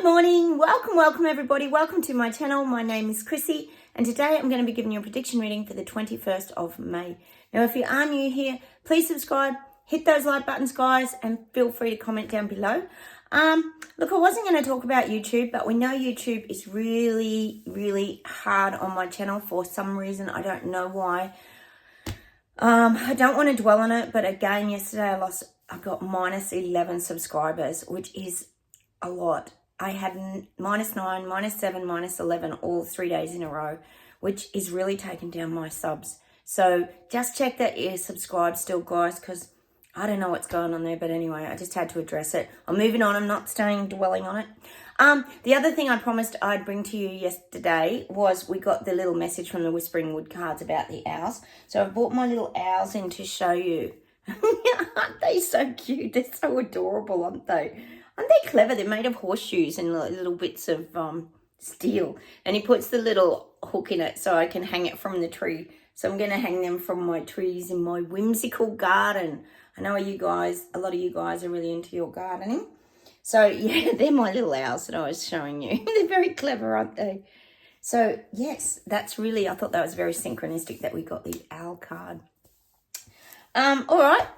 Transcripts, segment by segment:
Good morning, welcome everybody, welcome to my channel. My name is Chrissy and today I'm going to be giving you a prediction reading for the 21st of May. Now if you are new here, please subscribe, hit those like buttons guys, and feel free to comment down below. Look, I wasn't going to talk about YouTube, but we know YouTube is really hard on my channel for some reason. I don't know why. I don't want to dwell on it, but again, yesterday I got minus 11 subscribers, which is a lot. I had minus 9, minus 7, minus 11 all 3 days in a row, which is really taking down my subs. So just check that you're subscribed still, guys, because I don't know what's going on there. But anyway, I just had to address it. I'm moving on. I'm not dwelling on it. The other thing I promised I'd bring to you yesterday was we got the little message from the Whispering Wood cards about the owls. So I brought my little owls in to show you. Aren't they so cute? They're so adorable, aren't they? Aren't they clever? They're made of horseshoes and little bits of steel. And he puts the little hook in it so I can hang it from the tree. So I'm going to hang them from my trees in my whimsical garden. I know a lot of you guys are really into your gardening. So yeah, they're my little owls that I was showing you. They're very clever, aren't they? So yes, I thought that was very synchronistic that we got the owl card. All right.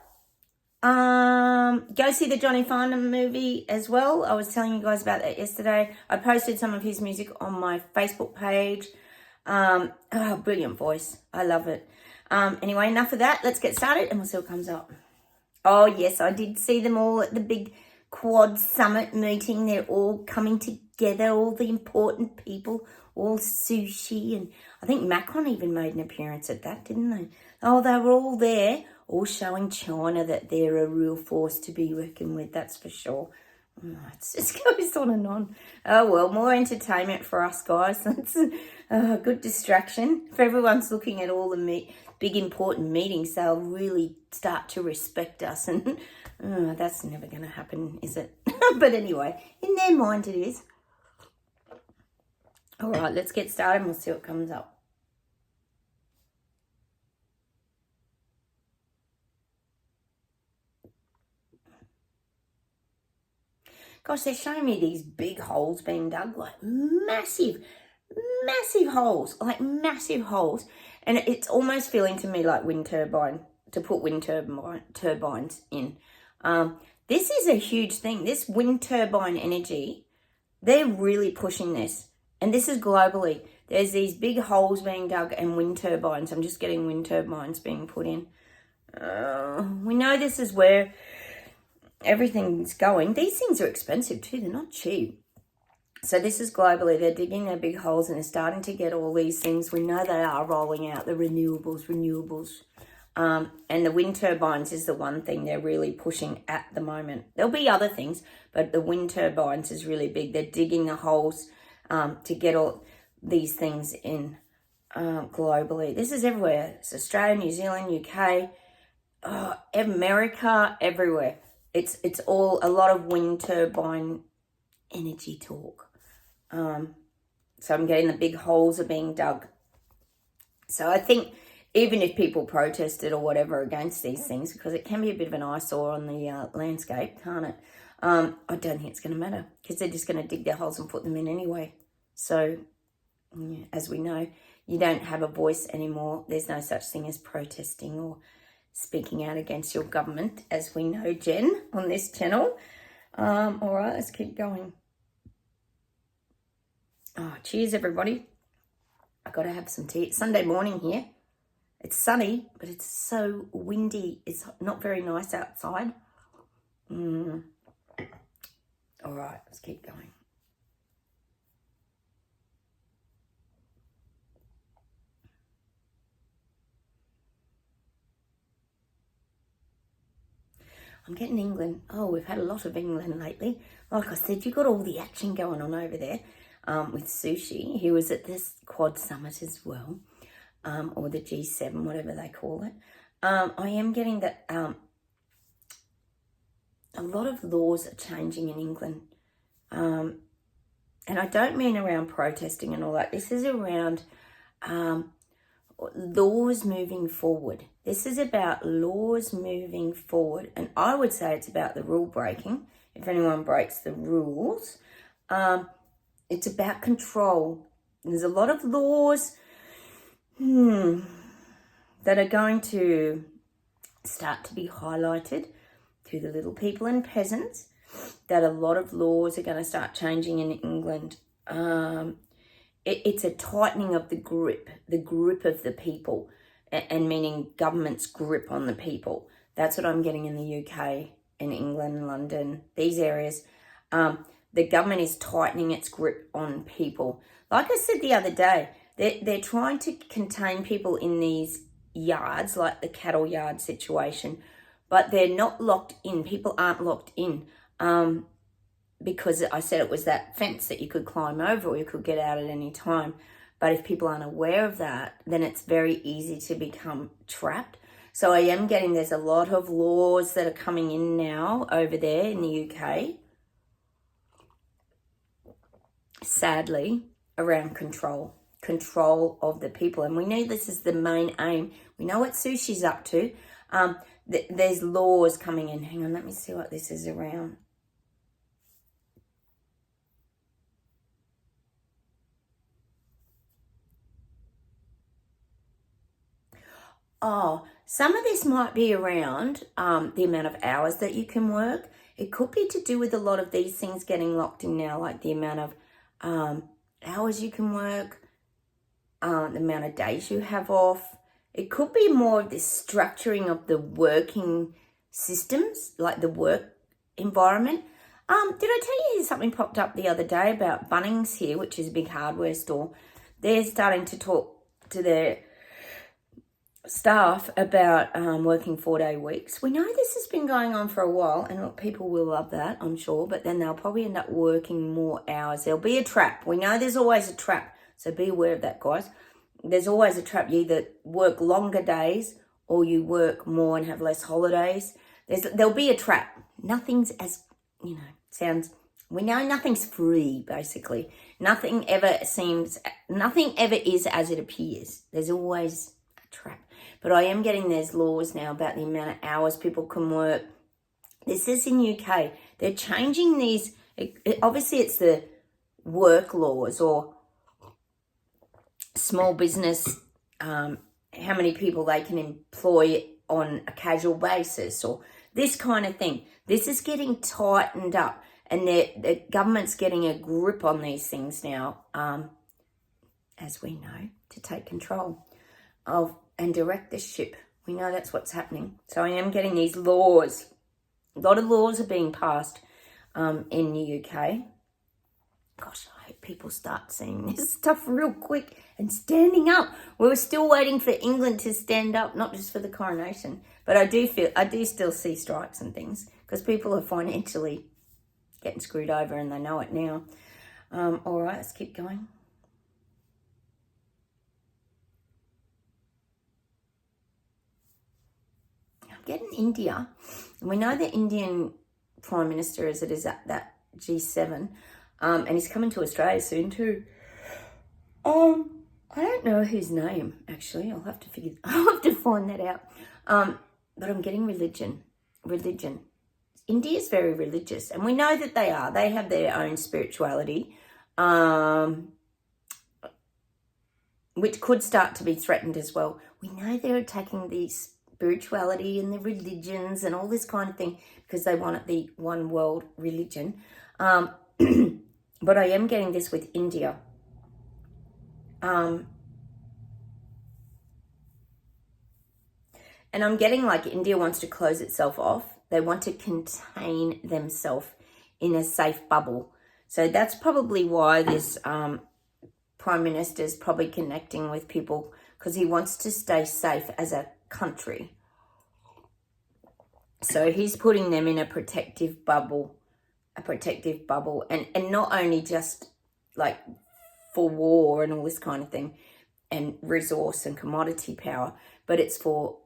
Go see the Johnny Farnham movie as well. I was telling you guys about that yesterday. I posted some of his music on my Facebook page. Brilliant voice. I love it. Anyway, enough of that. Let's get started and we'll see what comes up. Oh, yes, I did see them all at the big Quad Summit meeting. They're all coming together, all the important people, all sushi. And I think Macron even made an appearance at that, didn't they? Oh, they were all there, all showing China that they're a real force to be reckoned with, that's for sure. Oh, it just goes on and on. Oh, well, more entertainment for us, guys. That's a good distraction. If everyone's looking at all the big important meetings, they'll really start to respect us. And that's never going to happen, is it? But anyway, in their mind it is. All right, let's get started and we'll see what comes up. Gosh, they're showing me these big holes being dug, like massive holes, And it's almost feeling to me like to put wind turbines in. This is a huge thing. This wind turbine energy, they're really pushing this. And this is globally. There's these big holes being dug and wind turbines. I'm just getting wind turbines being put in. We know this is where everything's going. These things are expensive too. They're not cheap. So this is globally. They're digging their big holes and they're starting to get all these things. We know they are rolling out the renewables. And the wind turbines is the one thing they're really pushing at the moment. There'll be other things, but the wind turbines is really big. They're digging the holes to get all these things in globally. This is everywhere. It's Australia, New Zealand, UK, America, everywhere. It's all a lot of wind turbine energy talk. So I'm getting the big holes are being dug. So I think even if people protested or whatever against these things, because it can be a bit of an eyesore on the landscape, can't it? I don't think it's going to matter because they're just going to dig their holes and put them in anyway. So yeah, as we know, you don't have a voice anymore. There's no such thing as protesting or speaking out against your government, as we know, Jen, on this channel. All right, let's keep going. Oh, cheers, everybody. I've got to have some tea. It's Sunday morning here. It's sunny, but it's so windy. It's not very nice outside. All right, let's keep going. I'm getting England. Oh, we've had a lot of England lately. Like I said, you've got all the action going on over there with sushi. He was at this Quad Summit as well, or the G7, whatever they call it. I am getting that a lot of laws are changing in England. And I don't mean around protesting and all that. This is around laws moving forward. This is about laws moving forward. And I would say it's about the rule breaking. If anyone breaks the rules, It's about control. There's a lot of laws that are going to start to be highlighted to the little people and peasants, that a lot of laws are going to start changing in England. It's a tightening of the grip of the people, and meaning government's grip on the people. That's what I'm getting in the UK, in England, London, these areas. The government is tightening its grip on people. Like I said the other day, they're trying to contain people in these yards, like the cattle yard situation, but they're not locked in. People aren't locked in because I said it was that fence that you could climb over or you could get out at any time. But if people aren't aware of that, then it's very easy to become trapped. So I am getting, there's a lot of laws that are coming in now over there in the UK, sadly, around control of the people. And we know this is the main aim. We know what Sushi's up to. There's laws coming in. Hang on, let me see what this is around. Oh, some of this might be around the amount of hours that you can work. It could be to do with a lot of these things getting locked in now, like the amount of hours you can work, the amount of days you have off. It could be more of this structuring of the working systems, like the work environment. Did I tell you something popped up the other day about Bunnings here, which is a big hardware store? They're starting to talk to their staff about working 4-day weeks. We know this has been going on for a while, and look, people will love that, I'm sure, but then they'll probably end up working more hours. There'll be a trap. We know there's always a trap, so be aware of that, guys. There's always a trap. You either work longer days or you work more and have less holidays. There'll be a trap. Nothing's as, we know nothing's free, basically. Nothing ever is as it appears. There's always a trap. But I am getting there's laws now about the amount of hours people can work. This is in UK. They're changing these. Obviously, it's the work laws or small business, how many people they can employ on a casual basis or this kind of thing. This is getting tightened up, and the government's getting a grip on these things now, as we know, to take control of and direct the ship. We know that's what's happening. So I am getting these laws. A lot of laws are being passed in the UK. Gosh, I hope people start seeing this stuff real quick and standing up. We're still waiting for England to stand up, not just for the coronation. But I do still see strikes and things because people are financially getting screwed over and they know it now. All right, let's keep going. Getting India, and we know the Indian Prime Minister is at that G7, and he's coming to Australia soon too. I don't know his name actually. I'll have to find that out. But I'm getting religion. India's very religious, and we know that they are. They have their own spirituality, which could start to be threatened as well. We know they're attacking these spirituality and the religions and all this kind of thing because they want it the one world religion. But I am getting this with India. And I'm getting like India wants to close itself off. They want to contain themselves in a safe bubble. So that's probably why this Prime Minister is probably connecting with people, because he wants to stay safe as a country. So he's putting them in a protective bubble, and not only just like for war and all this kind of thing and resource and commodity power, but it's for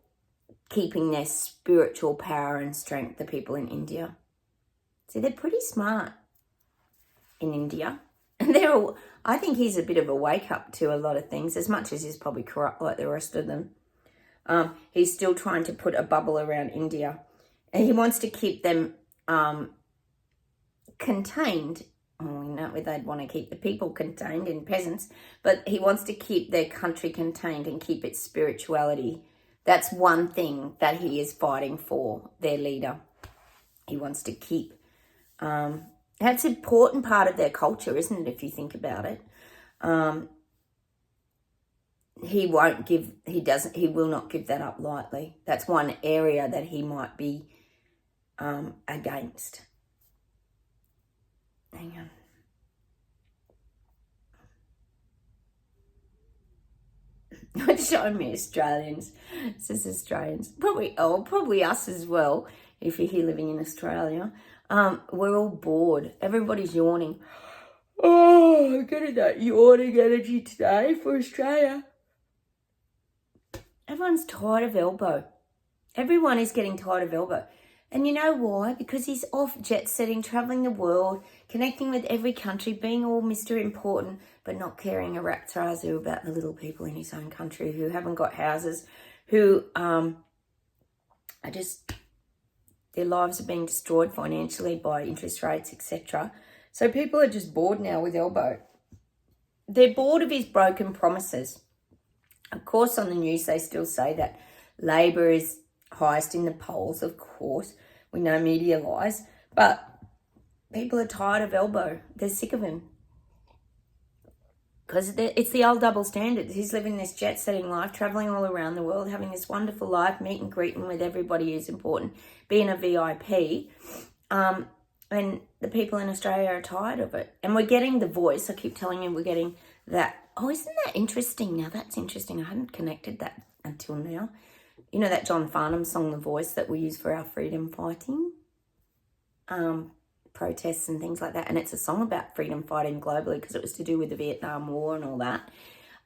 keeping their spiritual power and strength, the people in India. See, they're pretty smart in India. And I think he's a bit of a wake up to a lot of things, as much as he's probably corrupt like the rest of them. He's still trying to put a bubble around India, and he wants to keep them contained they'd want to keep the people contained in peasants, but he wants to keep their country contained and keep its spirituality. That's one thing that he is fighting for, their leader. He wants to keep. That's an important part of their culture, isn't it, if you think about it? He will not give that up lightly. That's one area that he might be against. Hang on. It's showing me Australians. It says Australians. Probably us as well, if you're here living in Australia. We're all bored. Everybody's yawning. Oh, I'm getting that yawning energy today for Australia. Everyone's tired of Elbow. Everyone is getting tired of Elbow. And you know why? Because he's off jet-setting, travelling the world, connecting with every country, being all Mr. Important, but not caring a rat's razoo about the little people in his own country who haven't got houses, who are just, their lives are being destroyed financially by interest rates, etc. So people are just bored now with Elbow. They're bored of his broken promises. Of course, on the news, they still say that Labor is highest in the polls, of course. We know media lies. But people are tired of Elbow. They're sick of him. Because it's the old double standard. He's living this jet-setting life, travelling all around the world, having this wonderful life, meet and greeting with everybody who's important, being a VIP. And the people in Australia are tired of it. And we're getting The Voice. I keep telling you we're getting that. Oh, isn't that interesting? Now, that's interesting. I hadn't connected that until now. You know that John Farnham song, The Voice, that we use for our freedom fighting protests and things like that. And it's a song about freedom fighting globally because it was to do with the Vietnam War and all that.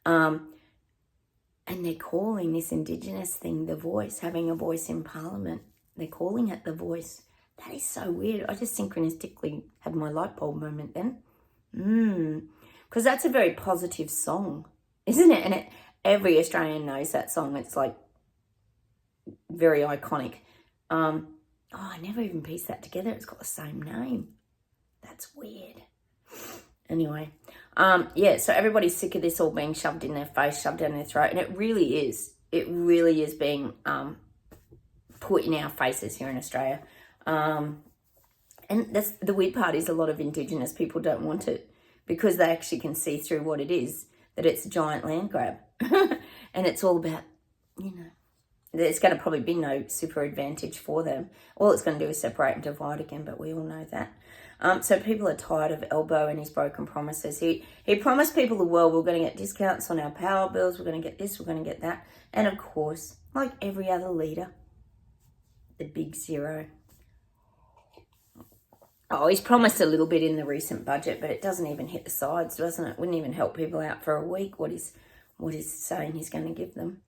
And they're calling this Indigenous thing The Voice, having a voice in Parliament. They're calling it The Voice. That is so weird. I just synchronistically had my light bulb moment then. Because that's a very positive song, isn't it? And every Australian knows that song. It's like very iconic. I never even pieced that together. It's got the same name. That's weird. Anyway, so everybody's sick of this all being shoved in their face, shoved down their throat. And it really is. It really is being put in our faces here in Australia. And that's the weird part is a lot of Indigenous people don't want it because they actually can see through what it is, that it's a giant land grab. And it's all about, there's going to probably be no super advantage for them. All it's going to do is separate and divide again, but we all know that. So people are tired of Elbow and his broken promises. He promised people the world, we're going to get discounts on our power bills, we're going to get this, we're going to get that. And of course, like every other leader, the big zero. Oh, he's promised a little bit in the recent budget, but it doesn't even hit the sides, doesn't it? Wouldn't even help people out for a week, what he's saying he's going to give them.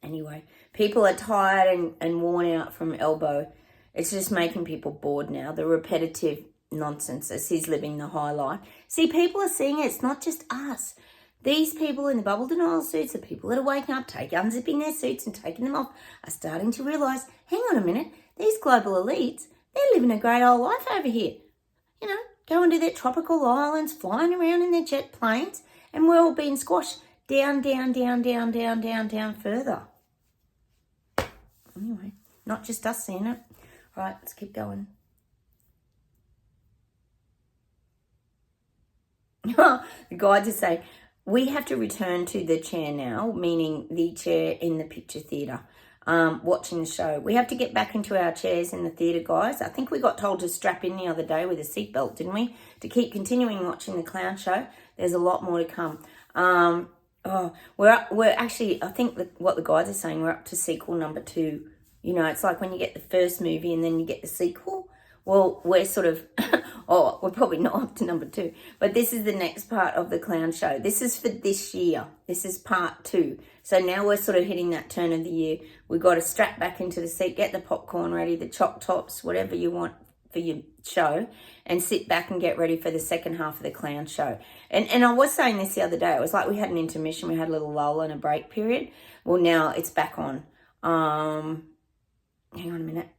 Anyway, people are tired and worn out from Elbow. It's just making people bored now. The repetitive nonsense as he's living the high life. See, people are seeing it. It's not just us. These people in the bubble denial suits, the people that are waking up, unzipping their suits and taking them off, are starting to realise, hang on a minute, these global elites, they're living a great old life over here. Going to their tropical islands, flying around in their jet planes, and we're all being squashed down further. Anyway, not just us seeing it. All right, let's keep going. The guides are saying, we have to return to the chair now, meaning the chair in the picture theatre, watching the show. We have to get back into our chairs in the theatre, guys. I think we got told to strap in the other day with a seatbelt, didn't we? To keep continuing watching the clown show. There's a lot more to come. We're actually, I think what the guides are saying, we're up to sequel number 2. It's like when you get the first movie and then you get the sequel. Well, we're sort of, we're probably not up to number 2, but this is the next part of the clown show. This is for this year. This is part 2. So now we're sort of hitting that turn of the year. We've got to strap back into the seat, get the popcorn ready, the choc tops, whatever you want for your show, and sit back and get ready for the second half of the clown show. And I was saying this the other day. It was like we had an intermission. We had a little lull and a break period. Well, now it's back on. Hang on a minute.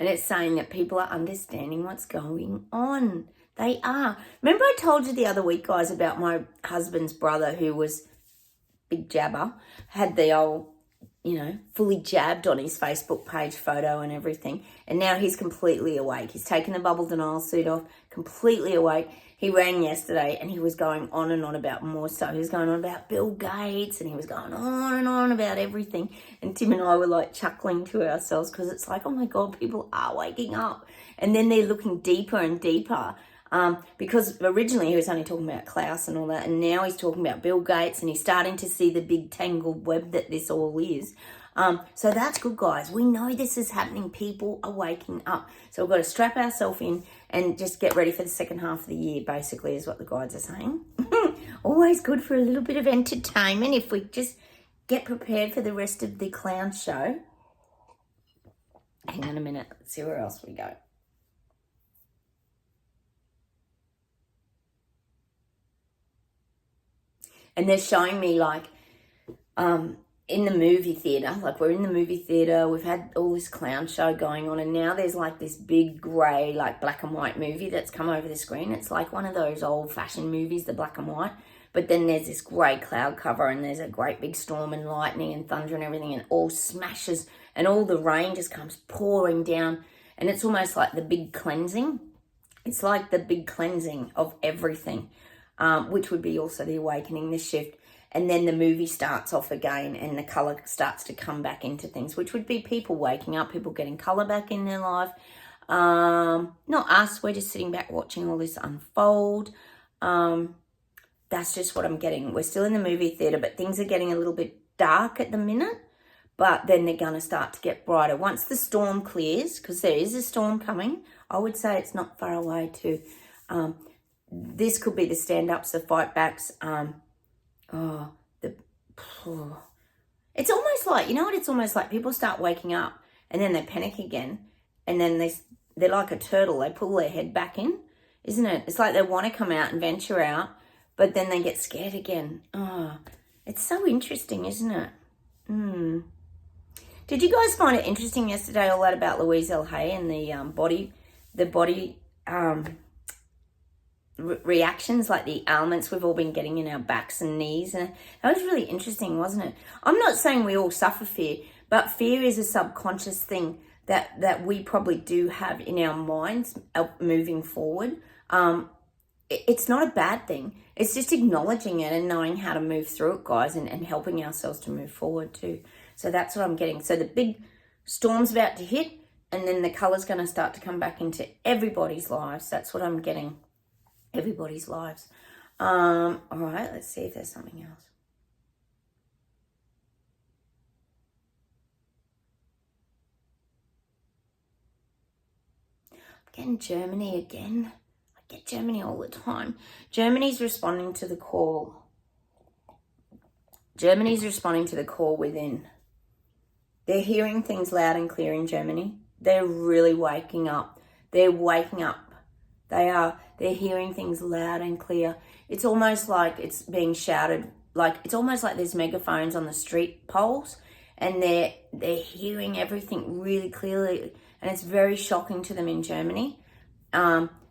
And it's saying that people are understanding what's going on. They are. Remember I told you the other week, guys, about my husband's brother who was big jabber, had the old, fully jabbed on his Facebook page photo and everything. And now he's completely awake. He's taken the bubble denial suit off, completely awake. He rang yesterday and he was going on and on about more stuff. He was going on about Bill Gates and he was going on and on about everything. And Tim and I were like chuckling to ourselves because it's like, oh my God, people are waking up. And then they're looking deeper and deeper. Because originally he was only talking about Klaus and all that, and now he's talking about Bill Gates, and he's starting to see the big tangled web that this all is. So that's good, guys. We know this is happening. People are waking up. So we've got to strap ourselves in and just get ready for the second half of the year, basically, is what the guides are saying. Always good for a little bit of entertainment if we just get prepared for the rest of the clown show. Hang on a minute. Let's see where else we go. And they're showing me like in the movie theatre, like we're in the movie theatre, we've had all this clown show going on, and now there's like this big grey, like black and white movie that's come over the screen. It's like one of those old fashioned movies, the black and white, but then there's this grey cloud cover and there's a great big storm and lightning and thunder and everything, and all smashes and all the rain just comes pouring down, and it's almost like the big cleansing. It's like the big cleansing of everything. Which would be also the awakening, the shift. And then the movie starts off again and the colour starts to come back into things, which would be people waking up, people getting colour back in their life. Not us, we're just sitting back watching all this unfold. That's just what I'm getting. We're still in the movie theatre, but things are getting a little bit dark at the minute. But then they're going to start to get brighter. Once the storm clears, because there is a storm coming, I would say it's not far away too. This could be the stand-ups, the fight-backs. It's almost like, you know what? It's almost like people start waking up and then they panic again, and then they're like a turtle. They pull their head back in, isn't it? It's like they want to come out and venture out, but then they get scared again. It's so interesting, isn't it? Did you guys find it interesting yesterday, all that about Louise L. Hay and the body reactions, like the ailments we've all been getting in our backs and knees, and that was really interesting, wasn't it? I'm not saying we all suffer fear, but fear is a subconscious thing that we probably do have in our minds moving forward. It's not a bad thing. It's just acknowledging it and knowing how to move through it, guys, and helping ourselves to move forward too. So that's what I'm getting. So the big storm's about to hit, and then the colour's going to start to come back into everybody's lives. That's what I'm getting. Everybody's lives. All right, let's see if there's something else. I'm getting Germany again. I get Germany all the time. Germany's responding to the call. Germany's responding to the call within. They're hearing things loud and clear in Germany. They're really waking up. They're waking up. They're hearing things loud and clear. It's almost like it's being shouted, like it's almost like there's megaphones on the street poles, and they're hearing everything really clearly, and it's very shocking to them in Germany.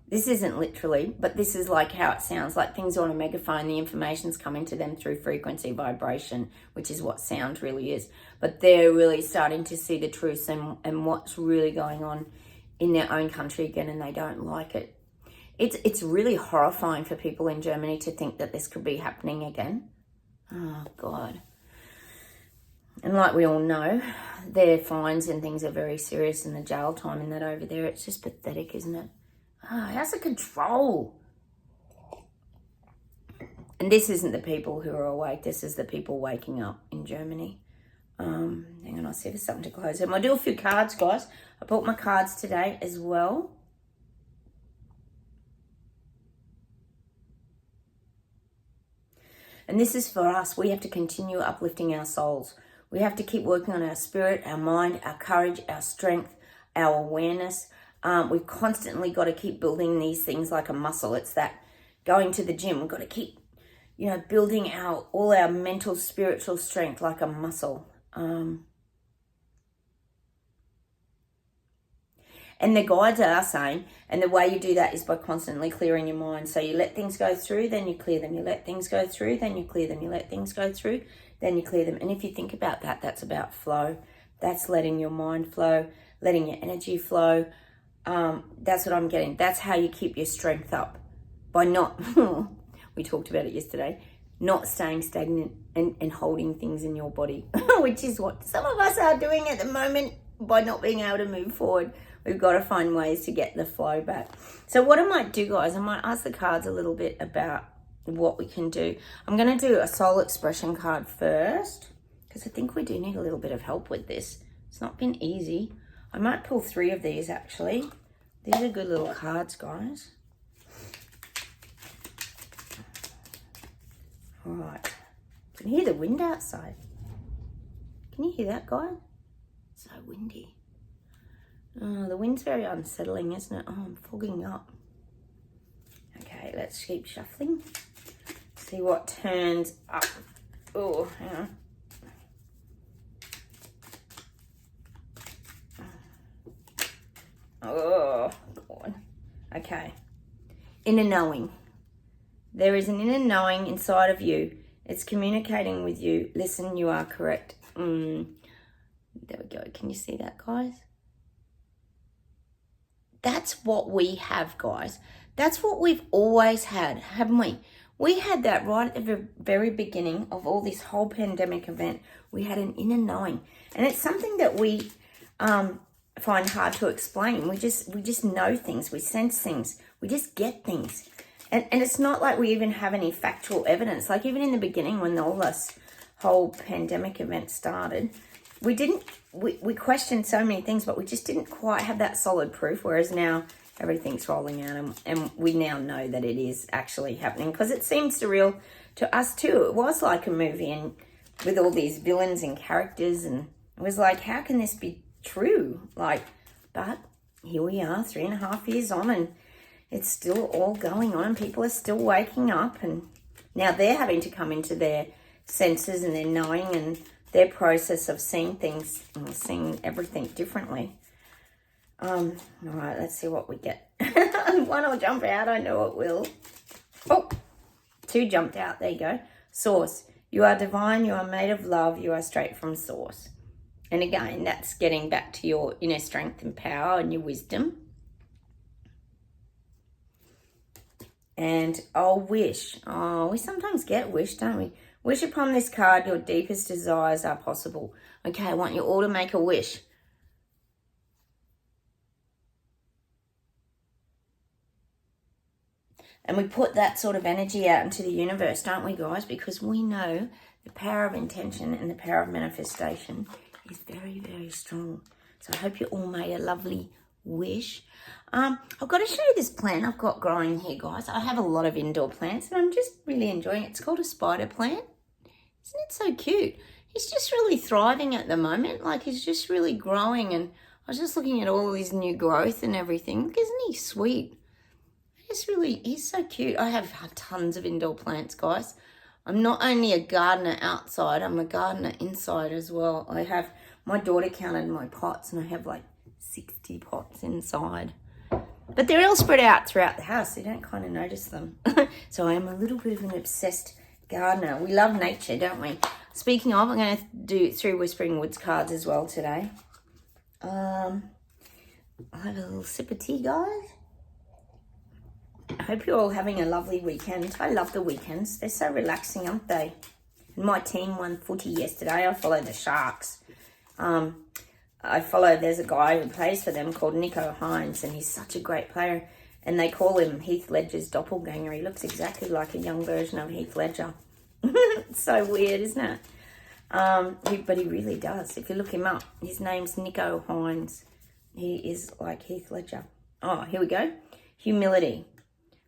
This isn't literally, but this is like how it sounds, like things are on a megaphone, the information's coming to them through frequency vibration, which is what sound really is. But they're really starting to see the truth and what's really going on in their own country again, and they don't like it. It's really horrifying for people in Germany to think that this could be happening again. Oh, God. And like we all know, their fines and things are very serious, and the jail time and that over there, it's just pathetic, isn't it? How's the control? And this isn't the people who are awake. This is the people waking up in Germany. Hang on, I'll see if there's something to close. I'll do a few cards, guys. I bought my cards today as well. And this is for us. We have to continue uplifting our souls. We have to keep working on our spirit, our mind, our courage, our strength, our awareness. We've constantly got to keep building these things like a muscle. It's that going to the gym. We've got to keep, building all our mental, spiritual strength like a muscle. And the guides are saying, and the way you do that is by constantly clearing your mind. So you let things go through, then you clear them. You let things go through, then you clear them. You let things go through, then you clear them. And if you think about that, that's about flow. That's letting your mind flow, letting your energy flow. That's what I'm getting. That's how you keep your strength up. By not, we talked about it yesterday, not staying stagnant and holding things in your body, which is what some of us are doing at the moment by not being able to move forward. We've got to find ways to get the flow back. So what I might do, guys, I might ask the cards a little bit about what we can do. I'm going to do a soul expression card first, because I think we do need a little bit of help with this. It's not been easy. I might pull 3 of these, actually. These are good little cards, guys. All right. I can hear the wind outside. Can you hear that, guys? It's so windy. Oh, the wind's very unsettling, isn't it? Oh, I'm fogging up. Okay, let's keep shuffling. See what turns up. Oh, hang on. Oh, God. Okay. Inner knowing. There is an inner knowing inside of you. It's communicating with you. Listen, you are correct. There we go. Can you see that, guys? That's what we have, guys. That's what we've always had, haven't we? We had that right at the very beginning of all this whole pandemic event. We had an inner knowing. And it's something that we find hard to explain. We just know things. We sense things. We just get things. And it's not like we even have any factual evidence. Like even in the beginning when all this whole pandemic event started, we questioned so many things, but we just didn't quite have that solid proof. Whereas now everything's rolling out and we now know that it is actually happening because it seems surreal to us too. It was like a movie and with all these villains and characters, and it was like, how can this be true? Like, but here we are 3.5 years on and it's still all going on and people are still waking up, and now they're having to come into their senses and their knowing and their process of seeing things and seeing everything differently. All right, let's see what we get. One will jump out, I know it will. Oh, 2 jumped out, there you go. Source, you are divine, you are made of love, you are straight from source. And again, that's getting back to your inner strength and power and your wisdom. And wish. Oh, we sometimes get wish, don't we? Wish upon this card, your deepest desires are possible. Okay, I want you all to make a wish. And we put that sort of energy out into the universe, don't we, guys? Because we know the power of intention and the power of manifestation is very, very strong. So I hope you all made a lovely wish. I've got to show you this plant I've got growing here, guys. I have a lot of indoor plants and I'm just really enjoying it. It's called a spider plant. Isn't it so cute? He's just really thriving at the moment. Like, he's just really growing, and I was just looking at all his new growth and everything. Look, isn't he sweet? He's so cute. I have tons of indoor plants, guys. I'm not only a gardener outside, I'm a gardener inside as well. My daughter counted my pots and I have like 60 pots inside. But they're all spread out throughout the house, so you don't kind of notice them. So I am a little bit of an obsessed gardener. We love nature, don't we? Speaking of, I'm going to do 3 Whispering Woods cards as well today. I'll have a little sip of tea, guys. I hope you're all having a lovely weekend. I love the weekends. They're so relaxing, aren't they? And my team won footy yesterday. I follow the Sharks. There's a guy who plays for them called Nico Hines, and he's such a great player. And they call him Heath Ledger's doppelganger. He looks exactly like a young version of Heath Ledger. It's so weird, isn't it? But he really does. If you look him up, his name's Nico Hines. He is like Heath Ledger. Oh, here we go. Humility.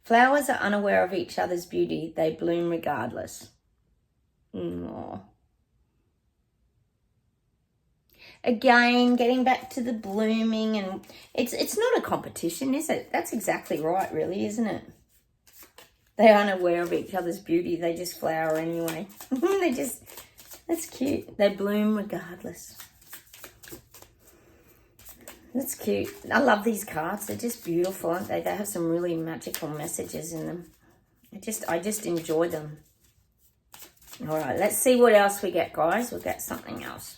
Flowers are unaware of each other's beauty. They bloom regardless. Aww. Again, getting back to the blooming, and it's not a competition, is it? That's exactly right, really, isn't it? They aren't aware of each other's beauty. They just flower anyway. That's cute. They bloom regardless. That's cute. I love these cards. They're just beautiful, aren't they? They have some really magical messages in them. I just enjoy them. All right, let's see what else we get, guys. We'll get something else.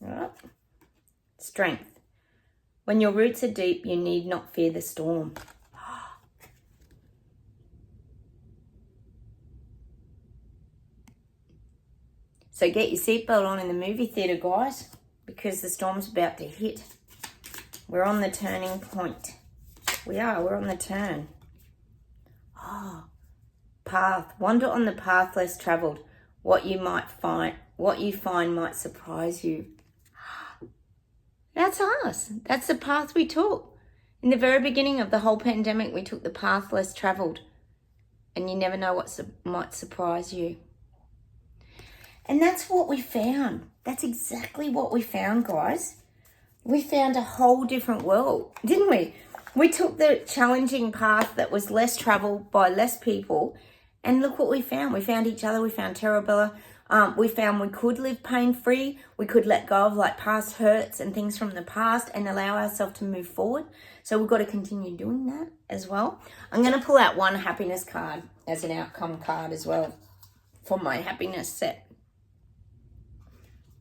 All right. Strength. When your roots are deep, you need not fear the storm. So get your seatbelt on in the movie theatre, guys, because the storm's about to hit. We're on the turning point. We're on the turn. Path. Wander on the path less travelled. What you find might surprise you. That's us. That's the path we took. In the very beginning of the whole pandemic, we took the path less travelled. And you never know what might surprise you. And that's what we found. That's exactly what we found, guys. We found a whole different world, didn't we? We took the challenging path that was less travelled by less people, and look what we found. We found each other. We found Terabella. We found we could live pain-free. We could let go of like past hurts and things from the past and allow ourselves to move forward. So we've got to continue doing that as well. I'm going to pull out one happiness card as an outcome card as well for my happiness set.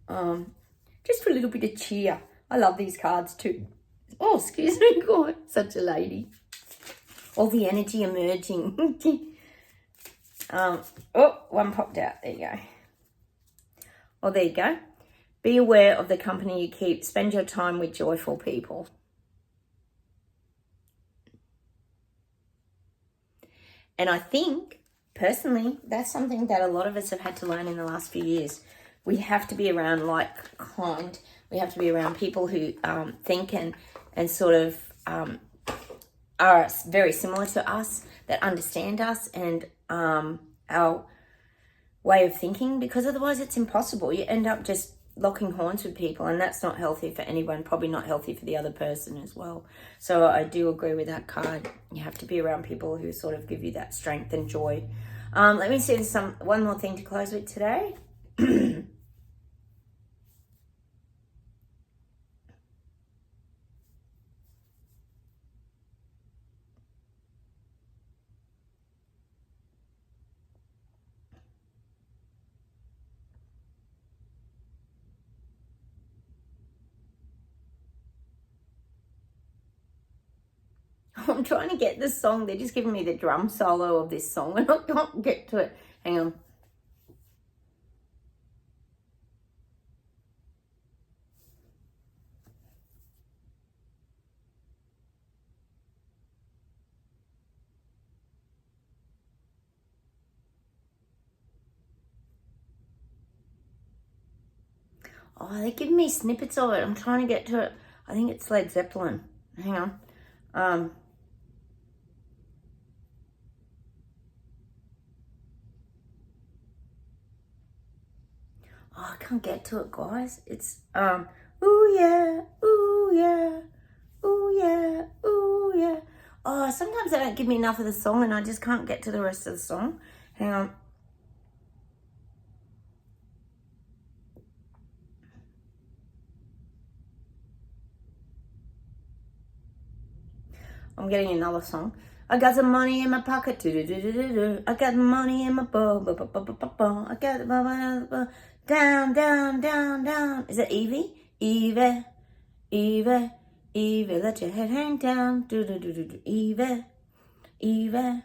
Just for a little bit of cheer. I love these cards too. Oh, excuse me, God, such a lady. All the energy emerging. One popped out. There you go. Oh, there you go. Be aware of the company you keep. Spend your time with joyful people. And I think, personally, that's something that a lot of us have had to learn in the last few years. We have to be around like-kind. We have to be around people who think and sort of are very similar to us, that understand us and our way of thinking, because otherwise it's impossible. You end up just locking horns with people, and that's not healthy for anyone, probably not healthy for the other person as well. So I do agree with that card. You have to be around people who sort of give you that strength and joy. Let me see, there's one more thing to close with today. I'm trying to get this song. They're just giving me the drum solo of this song and I can't get to it. Hang on. Oh, they're giving me snippets of it. I'm trying to get to it. I think it's Led Zeppelin. Hang on. Oh, I can't get to it, guys. It's, ooh yeah, ooh yeah, ooh yeah, ooh yeah. Oh, sometimes they don't give me enough of the song and I just can't get to the rest of the song. Hang on. I'm getting another song. I got some money in my pocket. I got money in my bow. I got down, down, down, down. Is it Evie? Evie, Evie, Evie, let your head hang down. Evie, Evie,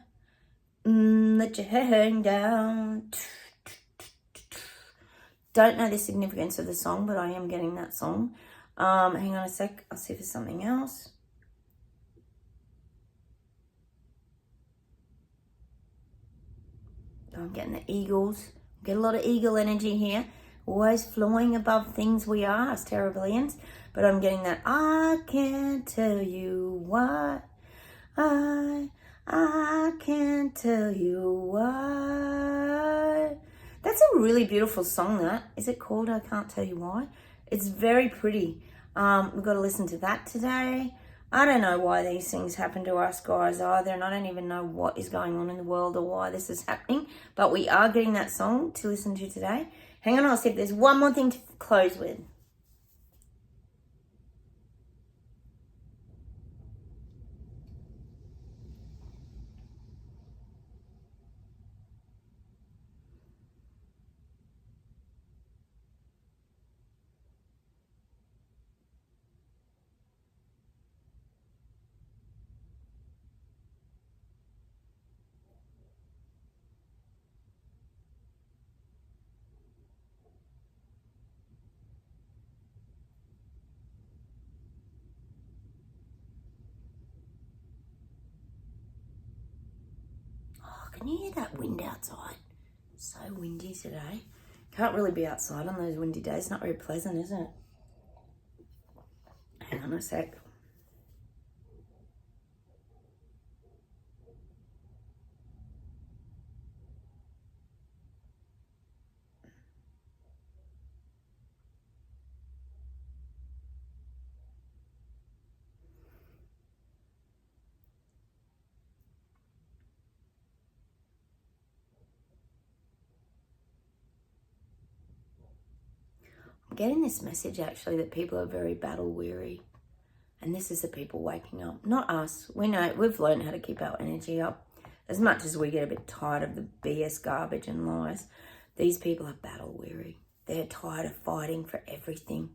let your head hang down. Don't know the significance of the song, but I am getting that song. Hang on a sec. I'll see if there's something else. I'm getting the eagles. Get a lot of eagle energy here. Always flying above things we are as Terrabilians. But I'm getting that I can't tell you why. I can't tell you why. That's a really beautiful song, that. Is it called I Can't Tell You Why? It's very pretty. We've got to listen to that today. I don't know why these things happen to us guys either, and I don't even know what is going on in the world or why this is happening, but we are getting that song to listen to today. Hang on, I'll see if there's one more thing to close with. Can you hear that wind outside? It's so windy today. Can't really be outside on those windy days. It's not very pleasant, is it? Hang on a sec. I'm getting this message actually that people are very battle weary. And this is the people waking up, not us. We know, we've learned how to keep our energy up. As much as we get a bit tired of the BS garbage and lies, these people are battle weary. They're tired of fighting for everything.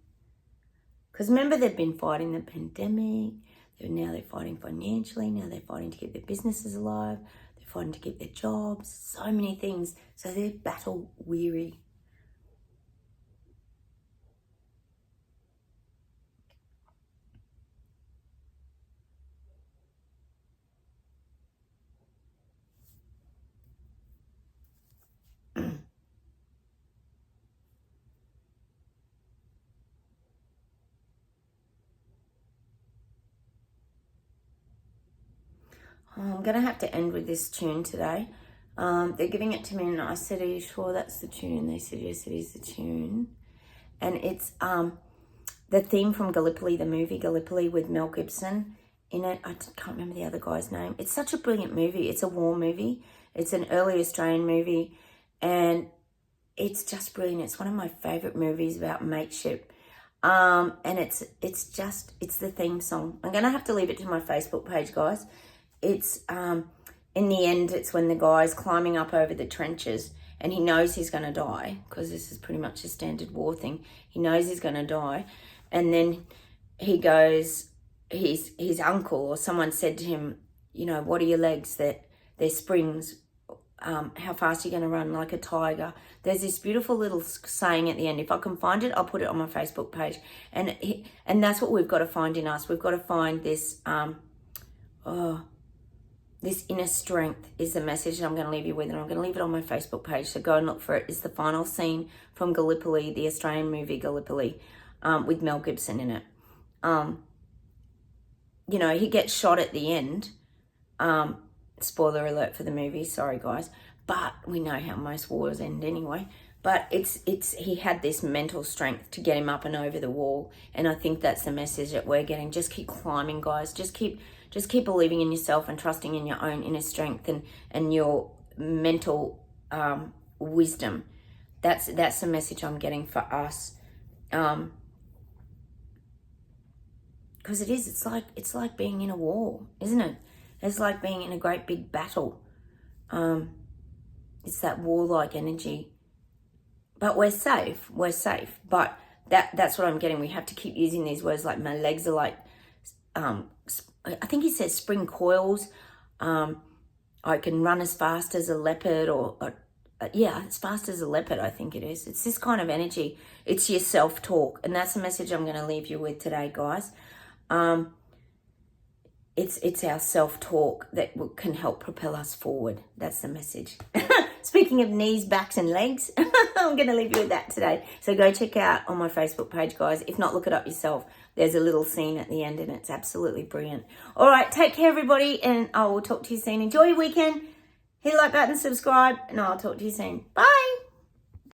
Because remember, they've been fighting the pandemic. Now they're fighting financially. Now they're fighting to keep their businesses alive. They're fighting to keep their jobs. So many things. So they're battle weary. I'm going to have to end with this tune today. They're giving it to me and I said, are you sure that's the tune? They said, yes, it is the tune. And it's the theme from Gallipoli, the movie Gallipoli with Mel Gibson in it. I can't remember the other guy's name. It's such a brilliant movie. It's a war movie. It's an early Australian movie. And it's just brilliant. It's one of my favourite movies about mateship. And it's the theme song. I'm going to have to leave it to my Facebook page, guys. It's, in the end, it's when the guy's climbing up over the trenches and he knows he's going to die, because this is pretty much a standard war thing. He knows he's going to die. And then he goes, his uncle or someone said to him, you know, what are your legs? They're springs. How fast are you going to run? Like a tiger. There's this beautiful little saying at the end. If I can find it, I'll put it on my Facebook page. And that's what we've got to find in us. We've got to find this, this inner strength is the message that I'm going to leave you with, and I'm going to leave it on my Facebook page, so go and look for it. It's the final scene from Gallipoli, the Australian movie Gallipoli, with Mel Gibson in it. You know, he gets shot at the end. Spoiler alert for the movie, sorry guys, but we know how most wars end anyway. But he had this mental strength to get him up and over the wall, and I think that's the message that we're getting. Just keep climbing, guys. Just keep believing in yourself and trusting in your own inner strength and your mental wisdom. That's the message I'm getting for us. Because it's like being in a war, isn't it? It's like being in a great big battle. It's that warlike energy. But we're safe. But that's what I'm getting. We have to keep using these words like my legs are like, I think he says spring coils. I can run as fast as a leopard as fast as a leopard, I think it is. It's this kind of energy. It's your self-talk. And that's the message I'm going to leave you with today, guys. It's our self-talk that can help propel us forward. That's the message. Speaking of knees, backs and legs, I'm going to leave you with that today. So go check out on my Facebook page, guys. If not, look it up yourself. There's a little scene at the end and it's absolutely brilliant. All right, take care, everybody, and I will talk to you soon. Enjoy your weekend. Hit the like button, subscribe, and I'll talk to you soon. Bye.